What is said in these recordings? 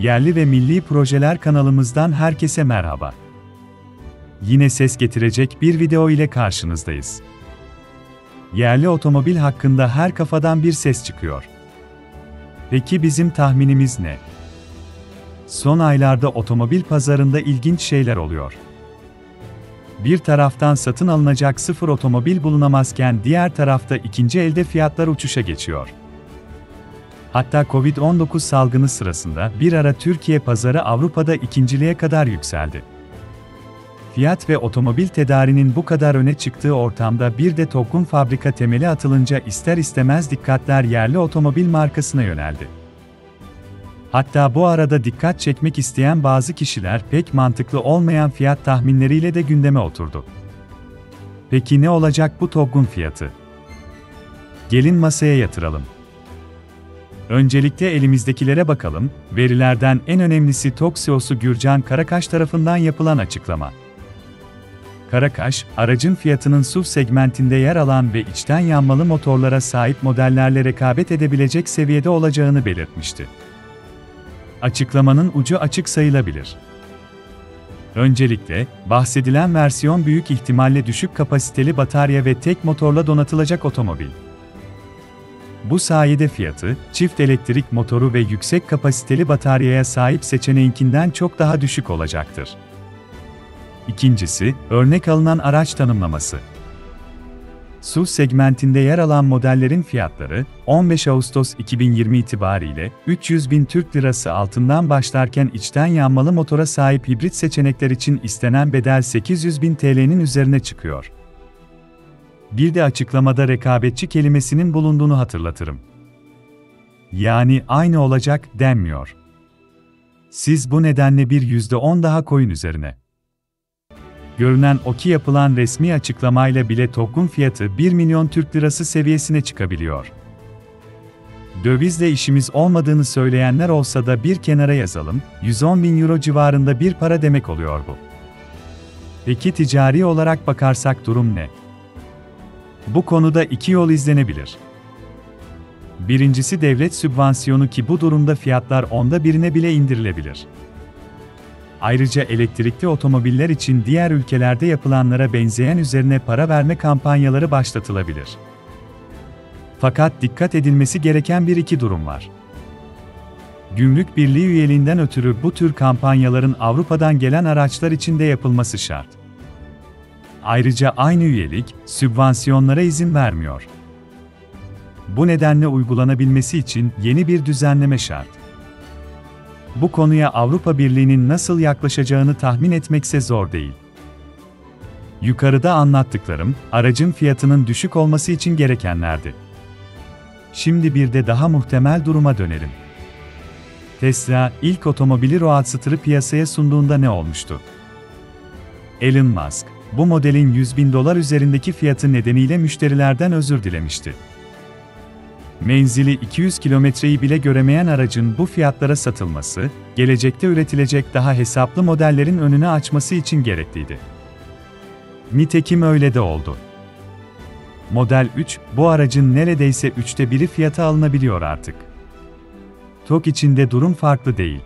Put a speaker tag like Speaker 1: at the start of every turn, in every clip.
Speaker 1: Yerli ve milli projeler kanalımızdan herkese merhaba. Yine ses getirecek bir video ile karşınızdayız. Yerli otomobil hakkında her kafadan bir ses çıkıyor. Peki bizim tahminimiz ne? Son aylarda otomobil pazarında ilginç şeyler oluyor. Bir taraftan satın alınacak sıfır otomobil bulunamazken diğer tarafta ikinci elde fiyatlar uçuşa geçiyor. Hatta Covid-19 salgını sırasında bir ara Türkiye pazarı Avrupa'da ikinciliğe kadar yükseldi. Fiyat ve otomobil tedarinin bu kadar öne çıktığı ortamda bir de TOGG'un fabrika temeli atılınca ister istemez dikkatler yerli otomobil markasına yöneldi. Hatta bu arada dikkat çekmek isteyen bazı kişiler pek mantıklı olmayan fiyat tahminleriyle de gündeme oturdu. Peki ne olacak bu TOGG'un fiyatı? Gelin masaya yatıralım. Öncelikle elimizdekilere bakalım, verilerden en önemlisi TOGG CEO'su Gürcan Karakaş tarafından yapılan açıklama. Karakaş, aracın fiyatının SUV segmentinde yer alan ve içten yanmalı motorlara sahip modellerle rekabet edebilecek seviyede olacağını belirtmişti. Açıklamanın ucu açık sayılabilir. Öncelikle, bahsedilen versiyon büyük ihtimalle düşük kapasiteli batarya ve tek motorla donatılacak otomobil. Bu sayede fiyatı, çift elektrik motoru ve yüksek kapasiteli bataryaya sahip seçeneğinkinden çok daha düşük olacaktır. İkincisi, örnek alınan araç tanımlaması. SUV segmentinde yer alan modellerin fiyatları, 15 Ağustos 2020 itibariyle 300.000 Türk Lirası altından başlarken içten yanmalı motora sahip hibrit seçenekler için istenen bedel 800.000 TL'nin üzerine çıkıyor. Bir de açıklamada rekabetçi kelimesinin bulunduğunu hatırlatırım. Yani aynı olacak denmiyor. Siz bu nedenle bir %10 daha koyun üzerine. Görünen o ki yapılan resmi açıklamayla bile TOGG'un fiyatı 1 milyon Türk Lirası seviyesine çıkabiliyor. Dövizle işimiz olmadığını söyleyenler olsa da bir kenara yazalım, 110.000 euro civarında bir para demek oluyor bu. Peki ticari olarak bakarsak durum ne? Bu konuda iki yol izlenebilir. Birincisi devlet sübvansiyonu ki bu durumda fiyatlar onda birine bile indirilebilir. Ayrıca elektrikli otomobiller için diğer ülkelerde yapılanlara benzeyen üzerine para verme kampanyaları başlatılabilir. Fakat dikkat edilmesi gereken bir iki durum var. Gümrük Birliği üyeliğinden ötürü bu tür kampanyaların Avrupa'dan gelen araçlar için de yapılması şart. Ayrıca aynı üyelik, sübvansiyonlara izin vermiyor. Bu nedenle uygulanabilmesi için yeni bir düzenleme şart. Bu konuya Avrupa Birliği'nin nasıl yaklaşacağını tahmin etmekse zor değil. Yukarıda anlattıklarım, aracın fiyatının düşük olması için gerekenlerdi. Şimdi bir de daha muhtemel duruma dönelim. Tesla, ilk otomobili Roadster'ı piyasaya sunduğunda ne olmuştu? Elon Musk, bu modelin $100.000 üzerindeki fiyatı nedeniyle müşterilerden özür dilemişti. Menzili 200 kilometreyi bile göremeyen aracın bu fiyatlara satılması, gelecekte üretilecek daha hesaplı modellerin önünü açması için gerekliydi. Nitekim öyle de oldu. Model 3, bu aracın neredeyse 1/3 fiyata alınabiliyor artık. TOGG için de durum farklı değil.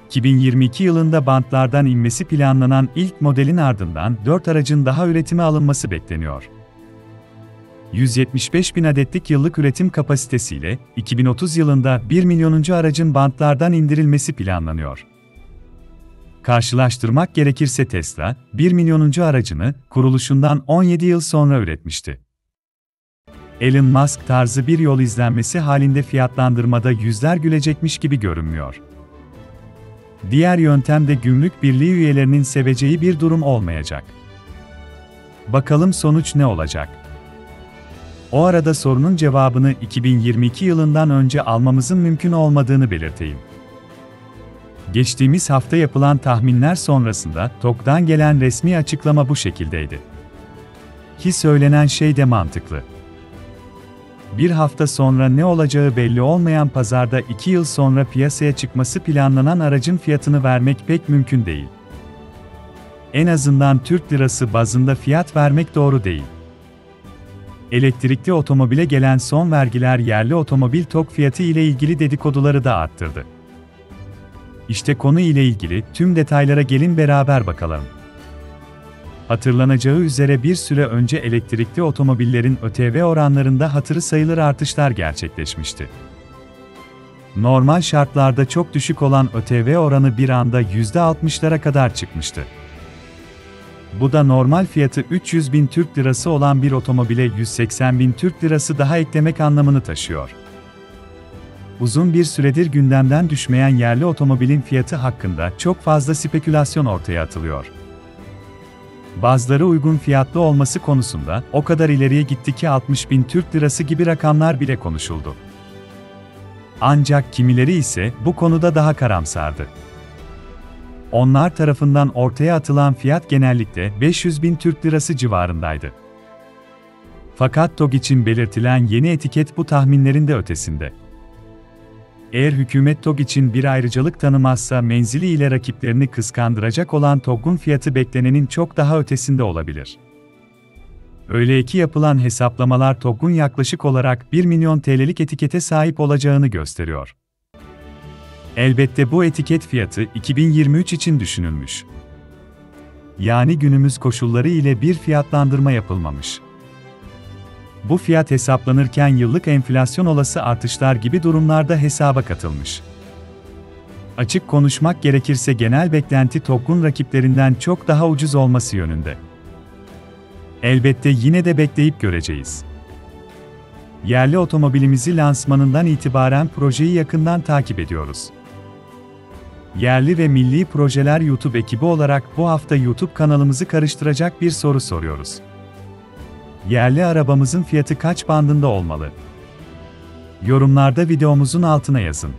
Speaker 1: 2022 yılında bantlardan inmesi planlanan ilk modelin ardından 4 aracın daha üretime alınması bekleniyor. 175.000 adetlik yıllık üretim kapasitesiyle 2030 yılında 1 milyonuncu aracın bantlardan indirilmesi planlanıyor. Karşılaştırmak gerekirse Tesla, 1 milyonuncu aracını kuruluşundan 17 yıl sonra üretmişti. Elon Musk tarzı bir yol izlenmesi halinde fiyatlandırmada yüzler gülecekmiş gibi görünmüyor. Diğer yöntem de Gümrük Birliği üyelerinin seveceği bir durum olmayacak. Bakalım sonuç ne olacak? O arada sorunun cevabını 2022 yılından önce almamızın mümkün olmadığını belirteyim. Geçtiğimiz hafta yapılan tahminler sonrasında TOGG'dan gelen resmi açıklama bu şekildeydi. Ki söylenen şey de mantıklı. Bir hafta sonra ne olacağı belli olmayan pazarda 2 yıl sonra piyasaya çıkması planlanan aracın fiyatını vermek pek mümkün değil. En azından Türk lirası bazında fiyat vermek doğru değil. Elektrikli otomobile gelen son vergiler yerli otomobil TOGG fiyatı ile ilgili dedikoduları da arttırdı. İşte konu ile ilgili tüm detaylara gelin beraber bakalım. Hatırlanacağı üzere bir süre önce elektrikli otomobillerin ÖTV oranlarında hatırı sayılır artışlar gerçekleşmişti. Normal şartlarda çok düşük olan ÖTV oranı bir anda %60'lara kadar çıkmıştı. Bu da normal fiyatı 300.000 Türk Lirası olan bir otomobile 180.000 Türk Lirası daha eklemek anlamını taşıyor. Uzun bir süredir gündemden düşmeyen yerli otomobilin fiyatı hakkında çok fazla spekülasyon ortaya atılıyor. Bazıları uygun fiyatlı olması konusunda o kadar ileriye gitti ki 60.000 Türk Lirası gibi rakamlar bile konuşuldu. Ancak kimileri ise bu konuda daha karamsardı. Onlar tarafından ortaya atılan fiyat genellikle 500.000 Türk Lirası civarındaydı. Fakat TOGG için belirtilen yeni etiket bu tahminlerin de ötesinde. Eğer hükümet TOGG için bir ayrıcalık tanımazsa menzili ile rakiplerini kıskandıracak olan TOGG'un fiyatı beklenenin çok daha ötesinde olabilir. Öyle ki yapılan hesaplamalar TOGG'un yaklaşık olarak 1 milyon TL'lik etikete sahip olacağını gösteriyor. Elbette bu etiket fiyatı 2023 için düşünülmüş. Yani günümüz koşulları ile bir fiyatlandırma yapılmamış. Bu fiyat hesaplanırken yıllık enflasyon olası artışlar gibi durumlarda hesaba katılmış. Açık konuşmak gerekirse genel beklenti TOGG'un rakiplerinden çok daha ucuz olması yönünde. Elbette yine de bekleyip göreceğiz. Yerli otomobilimizi lansmanından itibaren projeyi yakından takip ediyoruz. Yerli ve milli projeler YouTube ekibi olarak bu hafta YouTube kanalımızı karıştıracak bir soru soruyoruz. Yerli arabamızın fiyatı kaç bandında olmalı? Yorumlarda videomuzun altına yazın.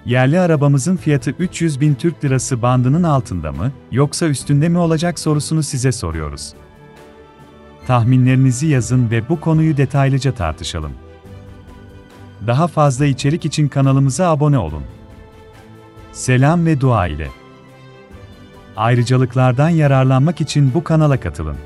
Speaker 1: Yerli arabamızın fiyatı 300.000 Türk Lirası bandının altında mı, yoksa üstünde mi olacak sorusunu size soruyoruz. Tahminlerinizi yazın ve bu konuyu detaylıca tartışalım. Daha fazla içerik için kanalımıza abone olun. Selam ve dua ile. Ayrıcalıklardan yararlanmak için bu kanala katılın.